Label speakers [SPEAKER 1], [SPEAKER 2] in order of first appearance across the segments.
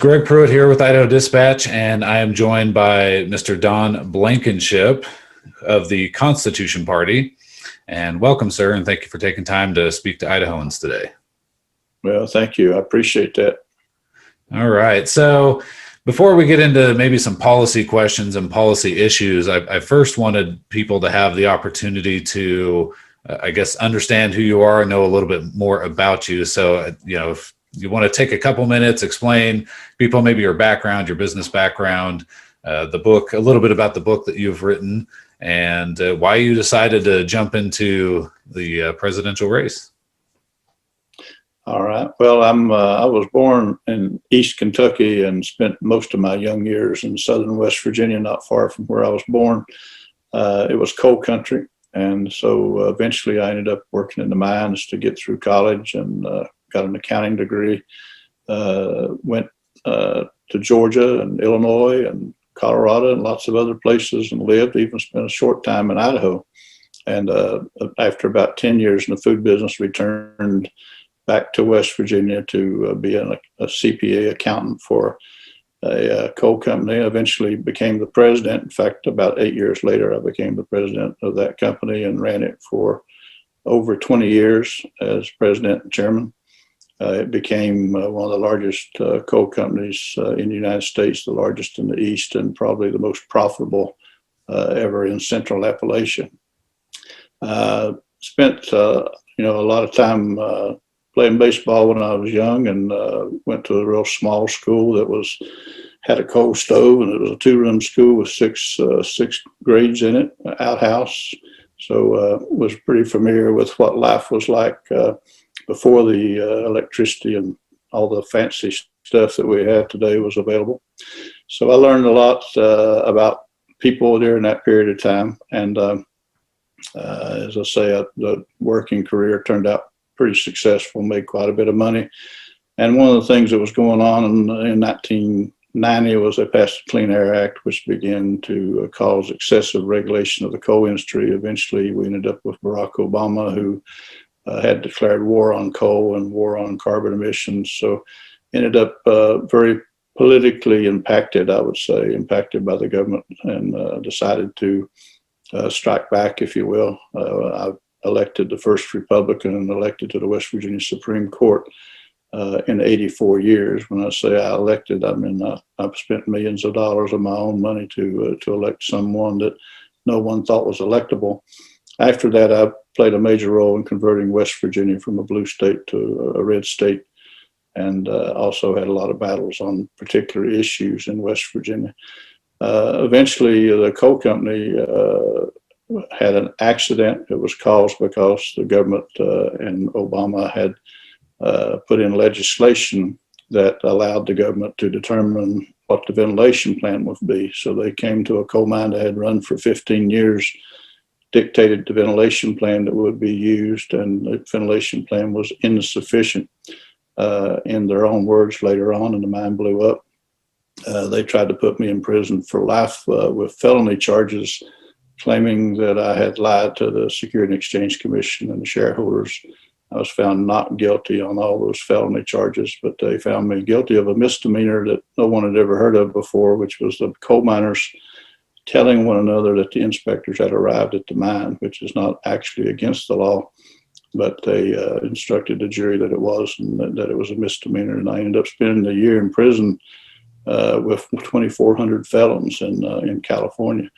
[SPEAKER 1] Greg Pruitt here with Idaho Dispatch, and I am joined by Mr. Don Blankenship of the Constitution Party. And welcome, sir, and thank you for taking time to speak to Idahoans today.
[SPEAKER 2] Well, thank you. I appreciate that.
[SPEAKER 1] All right. So before we get into maybe some policy questions and policy issues, I first wanted people to have the opportunity to, understand who you are and know a little bit more about you. So, if you want to take a couple minutes, explain people maybe your background, your business background, the book, a little bit about the book that you've written, and why you decided to jump into the presidential race.
[SPEAKER 2] All right. Well, I was born in East Kentucky and spent most of my young years in southern West Virginia, not far from where I was born. It was coal country. And so eventually I ended up working in the mines to get through college and got an accounting degree. Went to Georgia and Illinois and Colorado and lots of other places and lived, even spent a short time in Idaho. And after about 10 years in the food business, returned back to West Virginia to be a CPA accountant for a coal company. Eventually became the president. In fact, about 8 years later, I became the president of that company and ran it for over 20 years as president and chairman. It became one of the largest coal companies in the United States, the largest in the East, and probably the most profitable ever in Central Appalachia. Spent a lot of time playing baseball when I was young, and went to a real small school that had a coal stove, and it was a two-room school with six grades in it, outhouse. So was pretty familiar with what life was like before the electricity and all the fancy stuff that we have today was available. So I learned a lot about people during that period of time. And as I say, the working career turned out pretty successful, made quite a bit of money. And one of the things that was going on in 1990 was they passed the Clean Air Act, which began to cause excessive regulation of the coal industry. Eventually, we ended up with Barack Obama, who had declared war on coal and war on carbon emissions. So ended up very politically impacted, I would say, impacted by the government, and decided to strike back, if you will. I elected the first Republican and elected to the West Virginia Supreme Court in 84 years. When I say I elected, I mean I've spent millions of dollars of my own money to elect someone that no one thought was electable. After that, I played a major role in converting West Virginia from a blue state to a red state, and also had a lot of battles on particular issues in West Virginia. Eventually, the coal company had an accident. It was caused because the government and Obama had put in legislation that allowed the government to determine what the ventilation plan would be. So they came to a coal mine that had run for 15 years, dictated the ventilation plan that would be used, and the ventilation plan was insufficient. In their own words, later on, and the mine blew up. They tried to put me in prison for life with felony charges, claiming that I had lied to the Security and Exchange Commission and the shareholders. I was found not guilty on all those felony charges, but they found me guilty of a misdemeanor that no one had ever heard of before, which was the coal miners telling one another that the inspectors had arrived at the mine, which is not actually against the law, but they instructed the jury that it was, and that it was a misdemeanor. And I ended up spending a year in prison with 2,400 felons in California.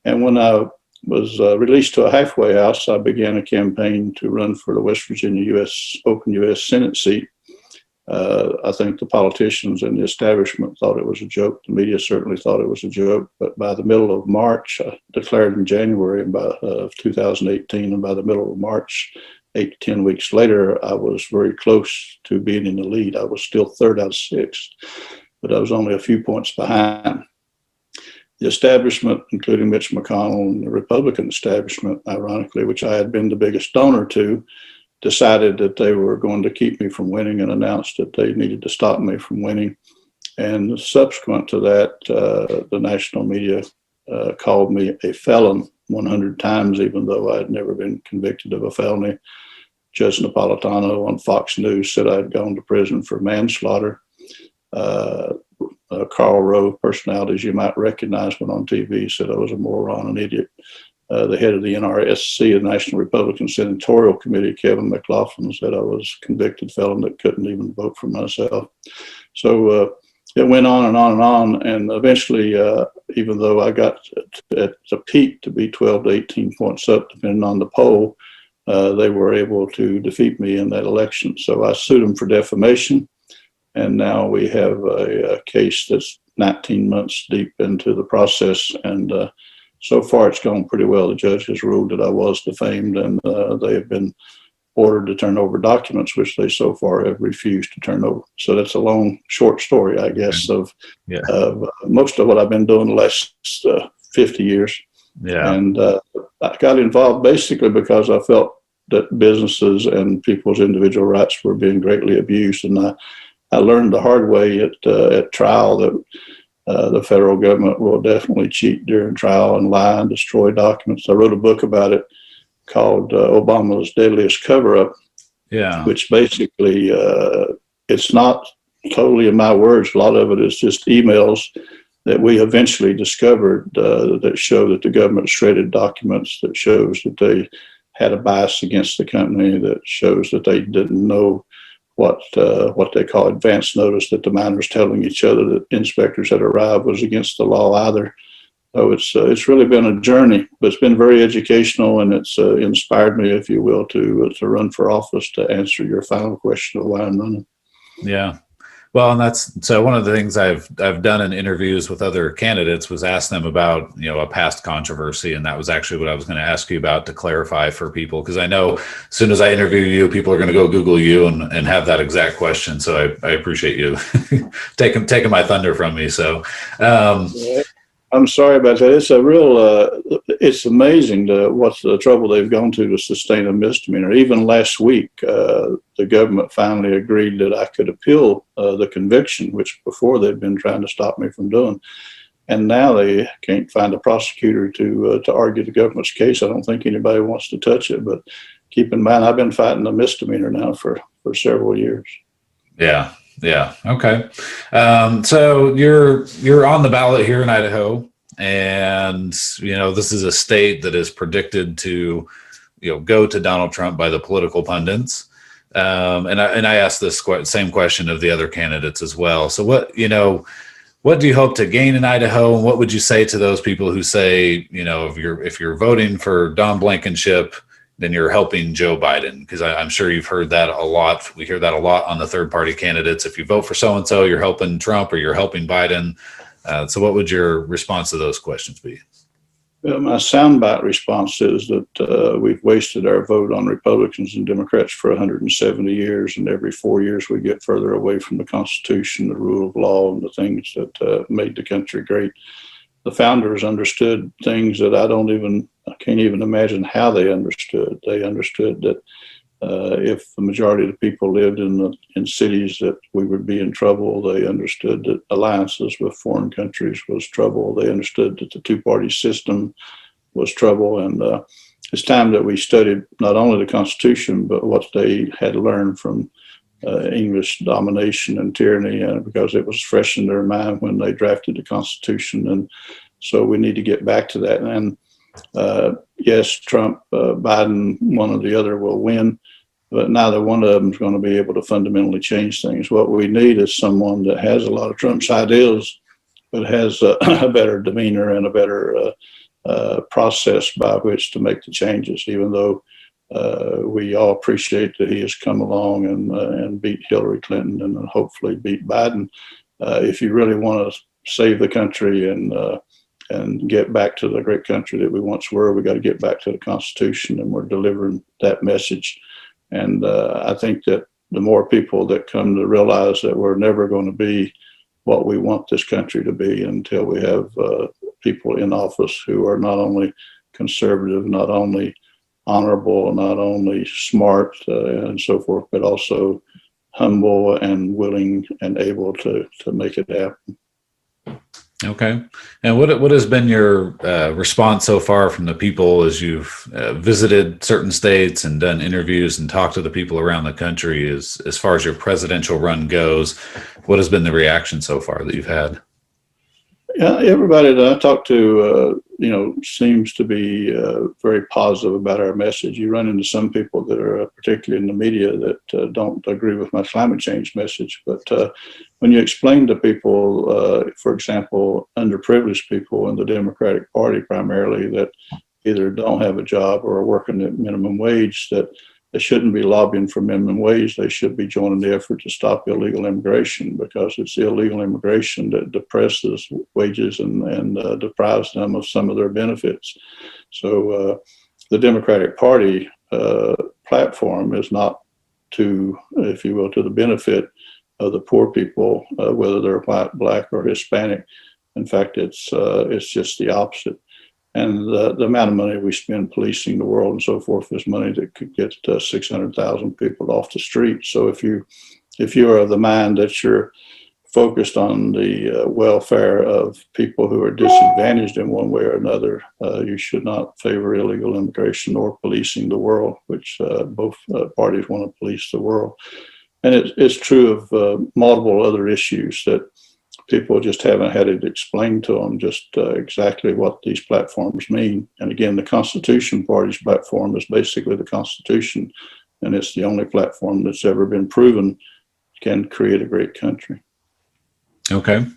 [SPEAKER 2] And when I was released to a halfway house, I began a campaign to run for the West Virginia open U.S. Senate seat. I think the politicians and the establishment thought it was a joke. The media certainly thought it was a joke. But by the middle of March, I declared in January of 2018, and by the middle of March, 8 to 10 weeks later, I was very close to being in the lead. I was still third out of six, but I was only a few points behind. The establishment, including Mitch McConnell and the Republican establishment, ironically, which I had been the biggest donor to, decided that they were going to keep me from winning and announced that they needed to stop me from winning. And subsequent to that, the national media called me a felon 100 times, even though I had never been convicted of a felony. Judge Napolitano on Fox News said I'd gone to prison for manslaughter. Karl Rove personalities you might recognize went on TV, said I was a moron, an idiot. The head of the NRSC, the National Republican Senatorial Committee, Kevin McLaughlin, said I was a convicted felon that couldn't even vote for myself. So it went on and on and on. And eventually, even though I got at the peak to be 12 to 18 points up, depending on the poll, they were able to defeat me in that election. So I sued them for defamation. And now we have a case that's 19 months deep into the process. And so far, it's gone pretty well. The judge has ruled that I was defamed, and they have been ordered to turn over documents, which they so far have refused to turn over. So that's a long, short story, I guess, of most of what I've been doing the last 50 years.
[SPEAKER 1] Yeah.
[SPEAKER 2] And I got involved basically because I felt that businesses and people's individual rights were being greatly abused. And I learned the hard way at trial that the federal government will definitely cheat during trial and lie and destroy documents. I wrote a book about it called Obama's Deadliest Cover-Up, which basically, it's not totally in my words. A lot of it is just emails that we eventually discovered that show that the government shredded documents, that shows that they had a bias against the company, that shows that they didn't know what they call advance notice, that the miners telling each other that inspectors had arrived was against the law either. So it's really been a journey, but it's been very educational, and it's inspired me, if you will, to run for office, to answer your final question of why I'm running.
[SPEAKER 1] Yeah. Well, and that's so one of the things I've done in interviews with other candidates was ask them about, a past controversy. And that was actually what I was going to ask you about, to clarify for people, because I know as soon as I interview you, people are going to go Google you and have that exact question. So I appreciate you taking my thunder from me. So
[SPEAKER 2] I'm sorry about that. It's a real, it's amazing what's the trouble they've gone to sustain a misdemeanor. Even last week, the government finally agreed that I could appeal the conviction, which before they'd been trying to stop me from doing. And now they can't find a prosecutor to argue the government's case. I don't think anybody wants to touch it, but keep in mind, I've been fighting a misdemeanor now for several years.
[SPEAKER 1] Yeah. Yeah. Okay. So you're on the ballot here in Idaho, and this is a state that is predicted to go to Donald Trump by the political pundits. And I asked this same question of the other candidates as well. So what do you hope to gain in Idaho, and what would you say to those people who say, if you're voting for Don Blankenship, then you're helping Joe Biden? Because I'm sure you've heard that a lot. We hear that a lot on the third party candidates. If you vote for so-and-so, you're helping Trump or you're helping Biden. So what would your response to those questions be?
[SPEAKER 2] Well, my soundbite response is that we've wasted our vote on Republicans and Democrats for 170 years, and every 4 years we get further away from the Constitution, the rule of law, and the things that made the country great. The founders understood things that I can't even imagine how they understood. They understood that if the majority of the people lived in cities, that we would be in trouble. They understood that alliances with foreign countries was trouble. They understood that the two-party system was trouble. And it's time that we studied not only the Constitution, but what they had learned from English domination and tyranny, because it was fresh in their mind when they drafted the Constitution. And so we need to get back to that. And yes, Trump, Biden, one or the other will win, but neither one of them is going to be able to fundamentally change things. What we need is someone that has a lot of Trump's ideals, but has a better demeanor and a better process by which to make the changes, even though we all appreciate that he has come along and beat Hillary Clinton and hopefully beat Biden. If you really want to save the country and get back to the great country that we once were, we got to get back to the Constitution, and we're delivering that message. And I think that the more people that come to realize that we're never going to be what we want this country to be until we have people in office who are not only conservative, not only honorable, not only smart and so forth, but also humble and willing and able to make it happen.
[SPEAKER 1] Okay. And what has been your response so far from the people as you've visited certain states and done interviews and talked to the people around the country as far as your presidential run goes? What has been the reaction so far that you've had?
[SPEAKER 2] Yeah, everybody that I talk to, seems to be very positive about our message. You run into some people that are, particularly in the media, that don't agree with my climate change message. But when you explain to people, for example, underprivileged people in the Democratic Party primarily, that either don't have a job or are working at minimum wage, that they shouldn't be lobbying for minimum wage. They should be joining the effort to stop illegal immigration, because it's illegal immigration that depresses wages and deprives them of some of their benefits. So the Democratic Party platform is not to, if you will, to the benefit of the poor people, whether they're white, black, or Hispanic. In fact, it's just the opposite. And the amount of money we spend policing the world and so forth is money that could get 600,000 people off the street. So if you are of the mind that you're focused on the welfare of people who are disadvantaged in one way or another, you should not favor illegal immigration or policing the world, which both parties want to police the world. And it's true of multiple other issues that people just haven't had it explained to them just exactly what these platforms mean. And again, the Constitution Party's platform is basically the Constitution, and it's the only platform that's ever been proven can create a great country.
[SPEAKER 1] Okay.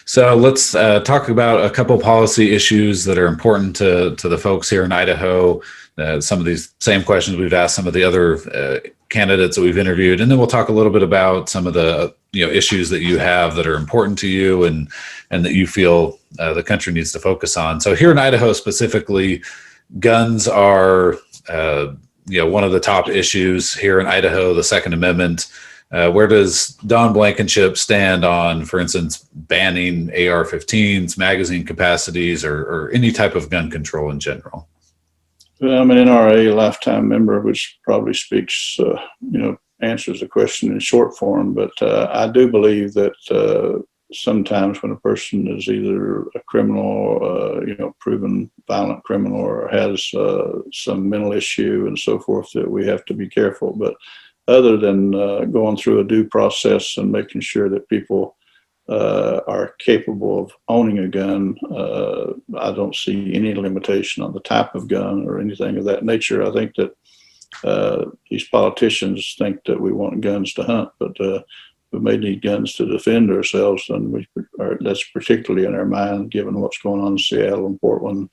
[SPEAKER 1] So let's talk about a couple policy issues that are important to the folks here in Idaho. Some of these same questions we've asked some of the other candidates that we've interviewed, and then we'll talk a little bit about some of the issues that you have that are important to you and that you feel the country needs to focus on. So here in Idaho specifically, guns are one of the top issues here in Idaho. The Second Amendment. Where does Don Blankenship stand on, for instance, banning AR-15s, magazine capacities, or any type of gun control in general?
[SPEAKER 2] Well, I'm an NRA lifetime member, which probably speaks, answers the question in short form. But I do believe that sometimes when a person is either a criminal, proven violent criminal, or has some mental issue and so forth, that we have to be careful. But other than going through a due process and making sure that people are capable of owning a gun, I don't see any limitation on the type of gun or anything of that nature. I think that these politicians think that we want guns to hunt, but we may need guns to defend ourselves, and that's particularly in our mind given what's going on in Seattle and Portland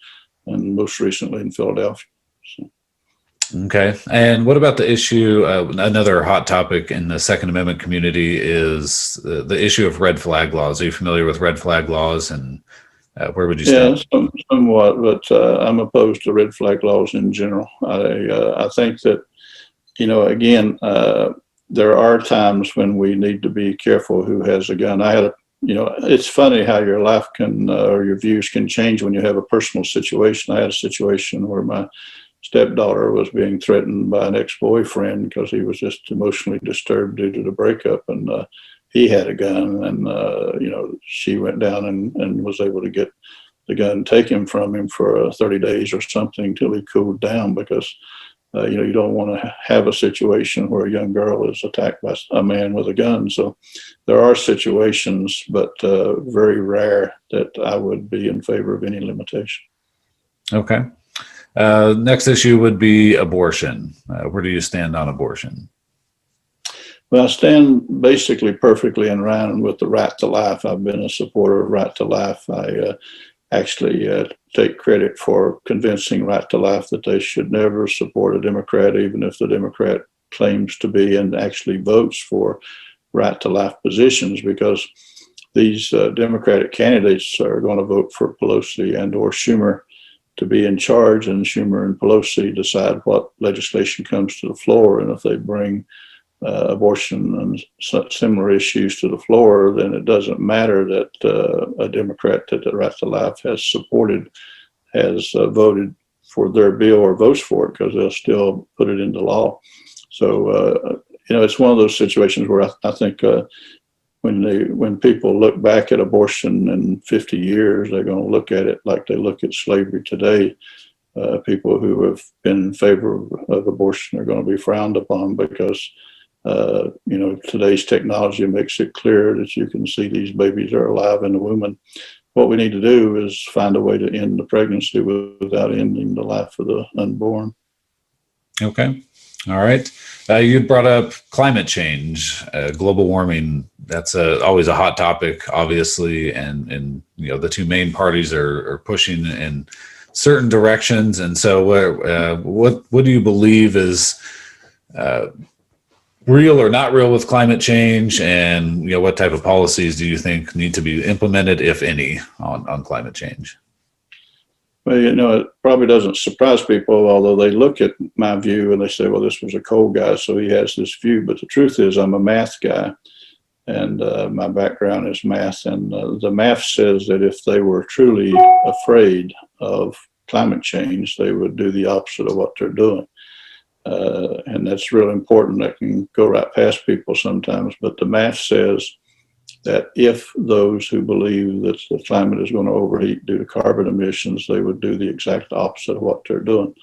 [SPEAKER 2] and most recently in Philadelphia. So.
[SPEAKER 1] Okay. And what about the issue? Another hot topic in the Second Amendment community is the issue of red flag laws. Are you familiar with red flag laws, and where would you stand?
[SPEAKER 2] Yeah, somewhat, but I'm opposed to red flag laws in general. I think that, again, there are times when we need to be careful who has a gun. It's funny how your life can, or your views can change when you have a personal situation. I had a situation where my stepdaughter was being threatened by an ex-boyfriend because he was just emotionally disturbed due to the breakup, and he had a gun, and she went down and was able to get the gun taken from him for 30 days or something until he cooled down, because you don't want to have a situation where a young girl is attacked by a man with a gun. So there are situations, but very rare, that I would be in favor of any limitation.
[SPEAKER 1] Okay. Next issue would be abortion. Where do you stand on abortion?
[SPEAKER 2] Well, I stand basically perfectly in line with the right to life. I've been a supporter of right to life. I actually take credit for convincing Right to Life that they should never support a Democrat, even if the Democrat claims to be and actually votes for right to life positions, because these Democratic candidates are going to vote for Pelosi and or Schumer to be in charge, and Schumer and Pelosi decide what legislation comes to the floor. And if they bring abortion and similar issues to the floor, then it doesn't matter that a Democrat that the Right to Life has supported has voted for their bill or votes for it, because they'll still put it into law. So, it's one of those situations where I think when people look back at abortion in 50 years, they're going to look at it like they look at slavery today. People who have been in favor of abortion are going to be frowned upon because, today's technology makes it clear that you can see these babies are alive in the womb. And what we need to do is find a way to end the pregnancy without ending the life of the unborn.
[SPEAKER 1] Okay. All right. You brought up climate change, global warming. That's always a hot topic, obviously, and the two main parties are pushing in certain directions. And so, what do you believe is real or not real with climate change, and what type of policies do you think need to be implemented, if any, on climate change?
[SPEAKER 2] Well, it probably doesn't surprise people, although they look at my view and they say, well, this was a coal guy, so he has this view. But the truth is, I'm a math guy, and my background is math. And the math says that if they were truly afraid of climate change, they would do the opposite of what they're doing. And that's really important. That can go right past people sometimes. But the math says that if those who believe that the climate is going to overheat due to carbon emissions, they would do the exact opposite of what they're doing.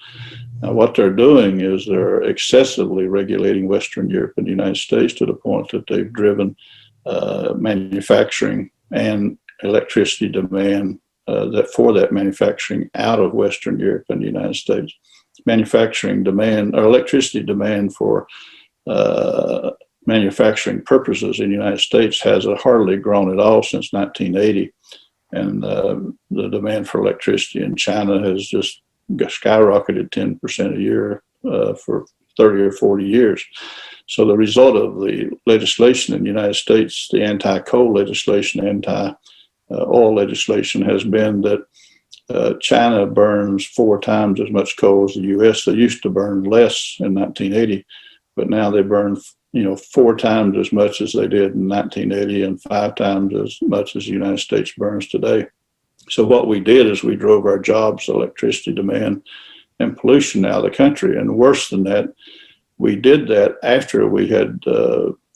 [SPEAKER 2] Now, what they're doing is they're excessively regulating Western Europe and the United States to the point that they've driven manufacturing and electricity demand for that manufacturing out of Western Europe and the United States. Manufacturing demand or electricity demand for manufacturing purposes in the United States has hardly grown at all since 1980. And the demand for electricity in China has just skyrocketed 10% a year for 30 or 40 years. So the result of the legislation in the United States, the anti-coal legislation, anti-oil legislation, has been that China burns 4 times as much coal as the U.S. They used to burn less in 1980, but now they burn 4 times as much as they did in 1980 and 5 times as much as the United States burns today. So what we did is we drove our jobs, electricity demand, and pollution out of the country. And worse than that, we did that after we had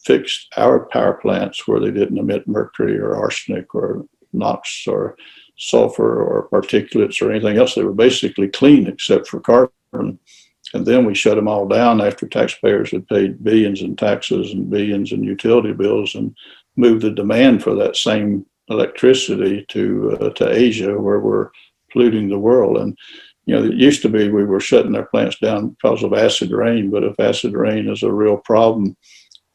[SPEAKER 2] fixed our power plants where they didn't emit mercury or arsenic or NOx or sulfur or particulates or anything else. They were basically clean except for carbon. And then we shut them all down after taxpayers had paid billions in taxes and billions in utility bills, and moved the demand for that same electricity to Asia, where we're polluting the world. And it used to be we were shutting our plants down because of acid rain, but if acid rain is a real problem,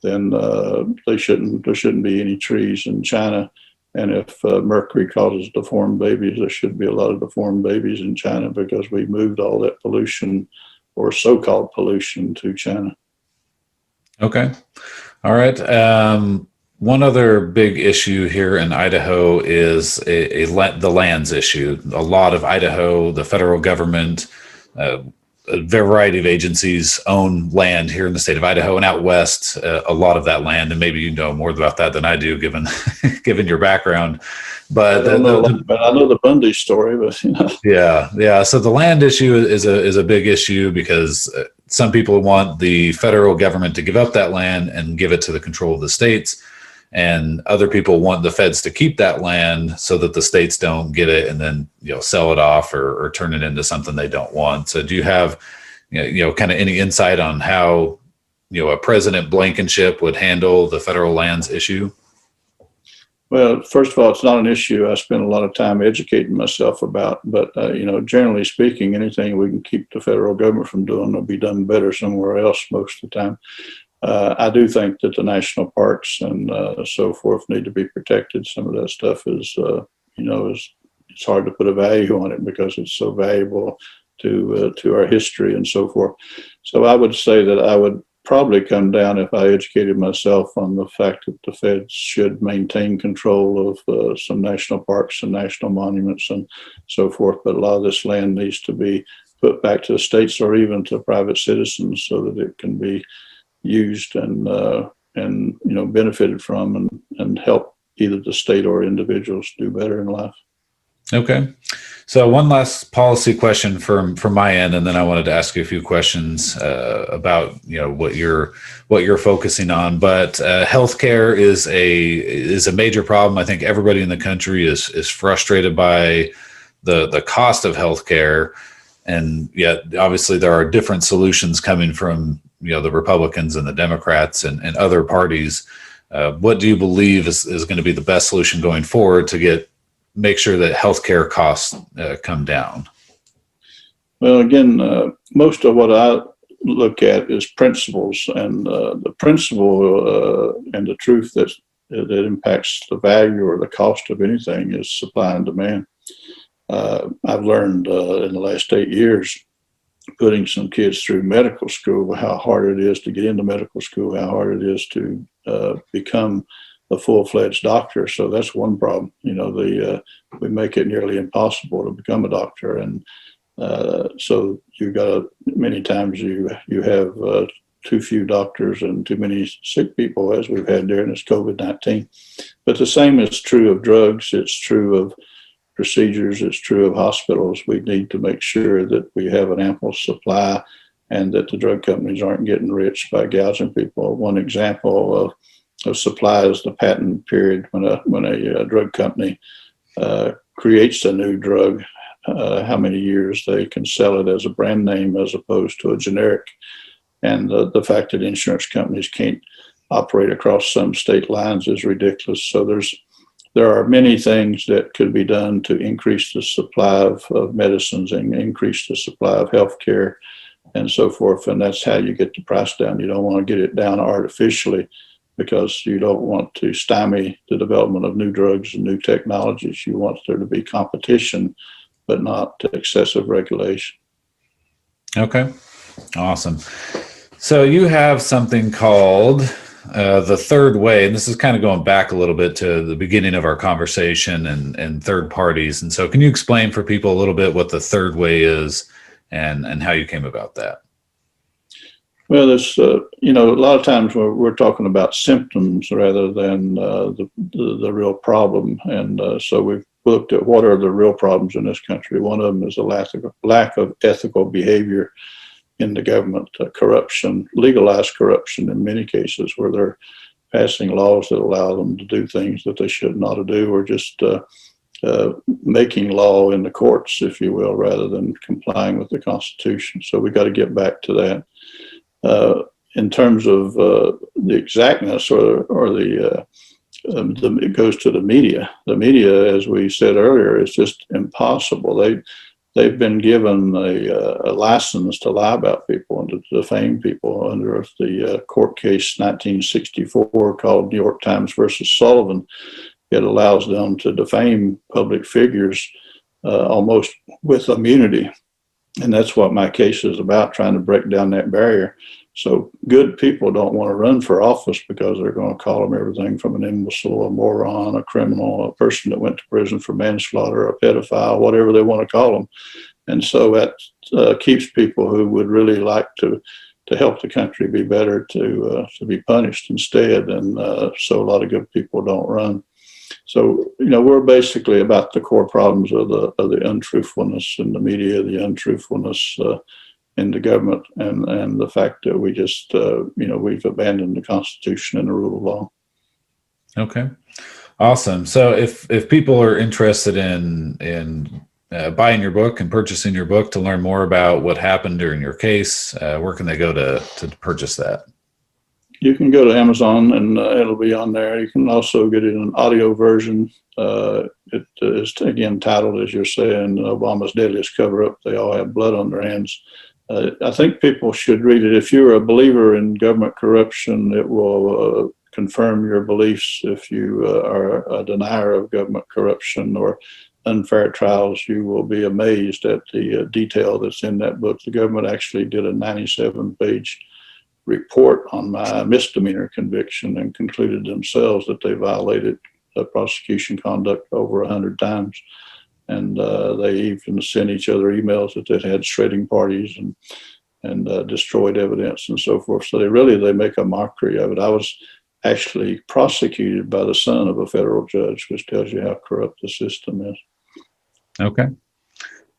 [SPEAKER 2] then there shouldn't be any trees in China. And if mercury causes deformed babies, there should be a lot of deformed babies in China because we moved all that pollution, or so-called pollution, to China.
[SPEAKER 1] Okay. All right. One other big issue here in Idaho is the lands issue. A lot of Idaho, the federal government, a variety of agencies own land here in the state of Idaho, and out west, a lot of that land. And maybe you know more about that than I do, given given your background. But
[SPEAKER 2] I know the Bundy story, but
[SPEAKER 1] yeah. So the land issue is a big issue because some people want the federal government to give up that land and give it to the control of the states, and other people want the feds to keep that land so that the states don't get it and then sell it off or turn it into something they don't want. So do you have kind of any insight on how a President Blankenship would handle the federal lands issue?
[SPEAKER 2] Well, first of all, it's not an issue I spend a lot of time educating myself about. But, generally speaking, anything we can keep the federal government from doing will be done better somewhere else most of the time. I do think that the national parks and so forth need to be protected. Some of that stuff is, it's hard to put a value on it because it's so valuable to our history and so forth. So I would say that I would probably come down, if I educated myself, on the fact that the feds should maintain control of some national parks and national monuments and so forth. But a lot of this land needs to be put back to the states or even to private citizens so that it can be used and benefited from and help either the state or individuals do better in life.
[SPEAKER 1] Okay. So one last policy question from my end, and then I wanted to ask you a few questions about what you're focusing on. But healthcare is a major problem. I think everybody in the country is frustrated by the cost of healthcare, and yet obviously there are different solutions coming from the Republicans and the Democrats and other parties. What do you believe is going to be the best solution going forward to make sure that healthcare costs come down?
[SPEAKER 2] Well, again, most of what I look at is principles, and the principle and the truth that impacts the value or the cost of anything is supply and demand. I've learned in the last 8 years, putting some kids through medical school, how hard it is to get into medical school, how hard it is to become a full-fledged doctor. So that's one problem. We make it nearly impossible to become a doctor, and so many times you have too few doctors and too many sick people, as we've had during this COVID-19. But the same is true of drugs. It's true of procedures. It's true of hospitals. We need to make sure that we have an ample supply and that the drug companies aren't getting rich by gouging people. One example of supply is the patent period when a drug company creates a new drug, how many years they can sell it as a brand name as opposed to a generic. And the fact that insurance companies can't operate across some state lines is ridiculous. So there are many things that could be done to increase the supply of medicines and increase the supply of healthcare and so forth. And that's how you get the price down. You don't want to get it down artificially because you don't want to stymie the development of new drugs and new technologies. You want there to be competition, but not excessive regulation.
[SPEAKER 1] Okay, awesome. So you have something called the third way, and this is kind of going back a little bit to the beginning of our conversation and third parties. And so can you explain for people a little bit what the third way is and how you came about that?
[SPEAKER 2] Well, there's, a lot of times we're talking about symptoms rather than the real problem. And so we've looked at what are the real problems in this country. One of them is a lack of ethical behavior in the government, corruption, legalized corruption in many cases, where they're passing laws that allow them to do things that they should not do, or just making law in the courts, if you will, rather than complying with the Constitution. So we got to get back to that. In terms of the exactness it goes to the media. The media, as we said earlier, is just impossible. They've been given a license to lie about people and to defame people under the court case 1964 called New York Times versus Sullivan. It allows them to defame public figures almost with immunity. And that's what my case is about, trying to break down that barrier. So good people don't want to run for office because they're going to call them everything from an imbecile, a moron, a criminal, a person that went to prison for manslaughter, a pedophile, whatever they want to call them. And so that keeps people who would really like to help the country be better to be punished instead. And so a lot of good people don't run. So, we're basically about the core problems of the untruthfulness in the media, the untruthfulness in the government, and the fact that we just, we've abandoned the Constitution and the rule of law.
[SPEAKER 1] Okay, awesome. So if people are interested in buying your book and purchasing your book to learn more about what happened during your case, where can they go to purchase that?
[SPEAKER 2] You can go to Amazon and it'll be on there. You can also get it in an audio version. It is, again, titled, as you're saying, Obama's Deadliest Cover-Up. They all have blood on their hands. I think people should read it. If you're a believer in government corruption, it will confirm your beliefs. If you are a denier of government corruption or unfair trials, you will be amazed at the detail that's in that book. The government actually did a 97-page report on my misdemeanor conviction and concluded themselves that they violated prosecution conduct over 100 times. And they even sent each other emails that they had shredding parties and destroyed evidence and so forth. So they make a mockery of it. I was actually prosecuted by the son of a federal judge, which tells you how corrupt the system is.
[SPEAKER 1] Okay.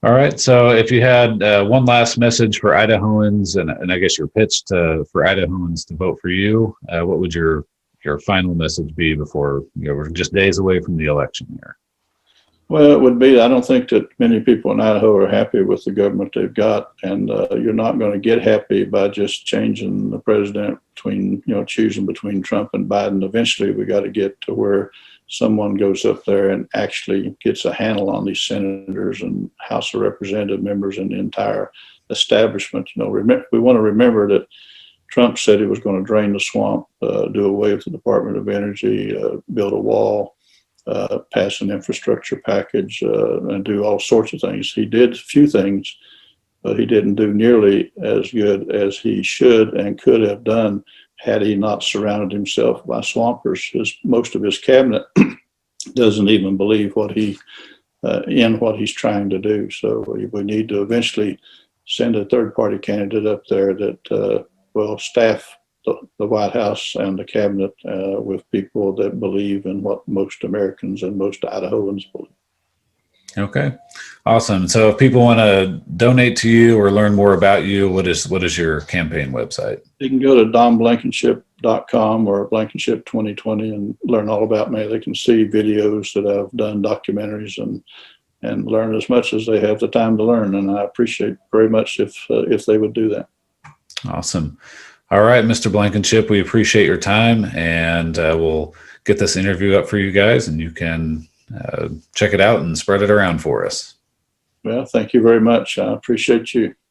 [SPEAKER 1] All right. So if you had one last message for Idahoans, and I guess your pitch for Idahoans to vote for you, what would your final message be before we're just days away from the election here?
[SPEAKER 2] Well, it would be, I don't think that many people in Idaho are happy with the government they've got. And you're not going to get happy by just changing the president between, choosing between Trump and Biden. Eventually, we got to get to where someone goes up there and actually gets a handle on these senators and House of Representative members and the entire establishment. We want to remember that Trump said he was going to drain the swamp, do away with the Department of Energy, build a wall, pass an infrastructure package, and do all sorts of things. He did a few things, but he didn't do nearly as good as he should and could have done had he not surrounded himself by swampers. Most of his cabinet doesn't even believe what he's trying to do. So we need to eventually send a third-party candidate up there that will staff the White House and the cabinet with people that believe in what most Americans and most Idahoans believe.
[SPEAKER 1] Okay, awesome. So if people want to donate to you or learn more about you, what is your campaign website?
[SPEAKER 2] You can go to donblankenship.com or Blankenship 2020 and learn all about me. They can see videos that I've done, documentaries, and learn as much as they have the time to learn. And I appreciate very much if they would do that.
[SPEAKER 1] Awesome. All right, Mr. Blankenship, we appreciate your time, and we'll get this interview up for you guys, and you can check it out and spread it around for us.
[SPEAKER 2] Well, thank you very much. I appreciate you.